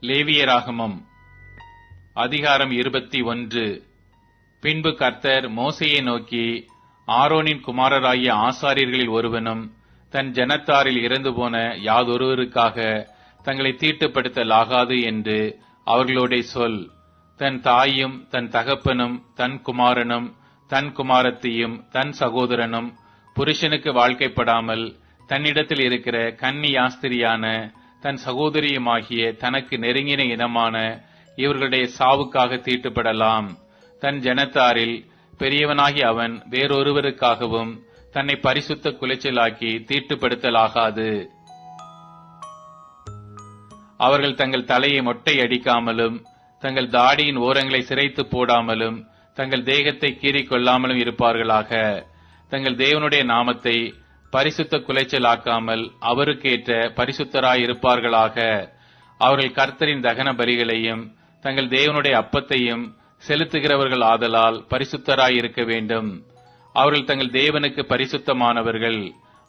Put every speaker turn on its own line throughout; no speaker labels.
லேவியராகமம் அதிகாரம் 21. பின்பு கர்த்தர் மோசேயை நோக்கி, ஆரோனின் குமாரராகிய ஆசாரியர்களில் ஒருவனும் தன் ஜனத்தாரில் இறந்து போன யாதொருவருக்காக தங்களை தீட்டுப்படுத்தலாகாது என்று அவர்களோடே சொல். தன் தாயும் தன் தகப்பனும் தன் குமாரனும் தன் குமாரத்தியும் தன் சகோதரனும் புருஷனுக்கு வாழ்க்கைப்படாமல் தன்னிடத்தில் இருக்கிற கன்னி யாஸ்திரியான தன் சகோதரியுமாகிய தனக்கு நெருங்கின இனமான இவர்களுடைய சாவுக்காக தீட்டுப்படலாம். தன் ஜனத்தாரில் பெரியவனாகி அவன் வேறொருவருக்காகவும் தன்னை பரிசுத்த குலைச்சலாக்கி தீட்டுப்படுத்தலாகாது. அவர்கள் தங்கள் தலையை மொட்டை அடிக்காமலும் தங்கள் தாடியின் ஓரங்களை சிரைத்து போடாமலும் தங்கள் தேகத்தை கீறிக் கொள்ளாமலும் இருப்பார்களாக. தங்கள் தேவனுடைய நாமத்தை பரிசுத்த குலைச்சலாக்காமல் அவருக்கேற்ற பரிசுத்தராயிருப்பார்களாக. அவர்கள் கர்த்தரின் தகன பலிகளையும் தங்கள் தேவனுடைய அப்பத்தையும் செலுத்துகிறவர்கள் ஆதலால் பரிசுத்தராயிருக்க வேண்டும். அவர்கள் தங்கள் தேவனுக்கு பரிசுத்தமானவர்கள்.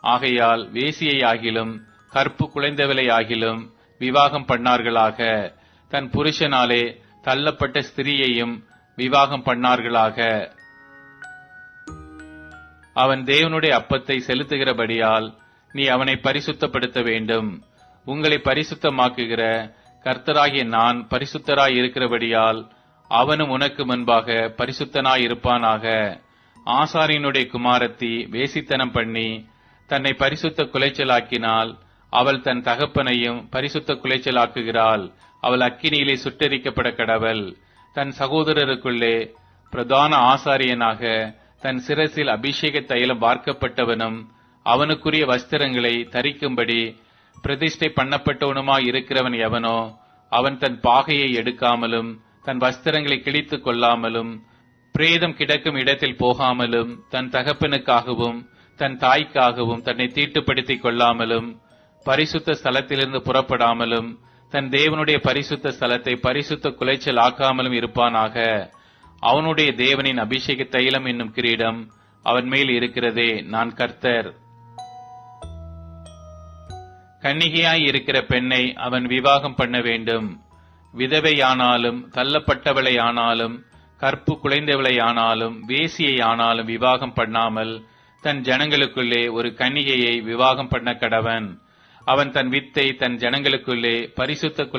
ஆகையால் வேசியை ஆகிலும் கற்பு குலைந்தவளை ஆகிலும் விவாகம் பண்ணார்களாக. தன் புருஷனாலே தள்ளப்பட்ட ஸ்திரியையும் விவாகம் பண்ணார்களாக. அவன் தேவனுடைய அப்பத்தை செலுத்துகிறபடியால் நீ அவனை பரிசுத்தப்படுத்த வேண்டும். உங்களை பரிசுத்தமாக்குகிற கர்த்தராகிய நான் பரிசுத்தராய் இருக்கிறபடியால் அவனும் உனக்கு முன்பாக பரிசுத்தனாய் இருப்பானாக. ஆசாரியனுடைய குமாரத்தி வேசித்தனம் பண்ணி தன்னை பரிசுத்த குலைச்சலாக்கினால் அவள் தன் தகப்பனையும் பரிசுத்த குலைச்சலாக்குகிறாள். அவள் அக்கினியிலே சுட்டெரிக்கப்பட கடவள். தன் சகோதரருக்குள்ளே பிரதான ஆசாரியனாக தன் சிரசில் அபிஷேக தைலம் வார்க்கப்பட்டவனும் அவனுக்குரிய வஸ்திரங்களை தரிக்கும்படி பிரதிஷ்டை பண்ணப்பட்டவனுமாய் இருக்கிறவன் எவனோ அவன் தன் பாகையை எடுக்காமலும் தன் வஸ்திரங்களை கிழித்துக் கொள்ளாமலும் பிரேதம் கிடக்கும் இடத்தில் போகாமலும் தன் தகப்பனுக்காகவும் தன் தாய்க்காகவும் தன்னை தீட்டுப்படுத்திக் கொள்ளாமலும் பரிசுத்த ஸ்தலத்திலிருந்து புறப்படாமலும் தன் தேவனுடைய பரிசுத்த ஸ்தலத்தை பரிசுத்த குலைச்சல் ஆக்காமலும் இருப்பானாக. அவனுடைய தேவனின் அபிஷேக தைலம் என்னும் கிரீடம் அவன் மேல் இருக்கிறதே, நான் கர்த்தர். கன்னிகையாய் இருக்கிற பெண்ணை அவன் விவாகம் பண்ண வேண்டும். விதவையானாலும் தள்ளப்பட்டவளை ஆனாலும் கற்பு குலைந்தவளை ஆனாலும் வேசியை ஆனாலும் விவாகம் பண்ணாமல் தன் ஜனங்களுக்குள்ளே ஒரு கன்னிகையை விவாகம் பண்ண கடவன். அவன் தன் வித்தை தன் ஜனங்களுக்குள்ளே பரிசுத்த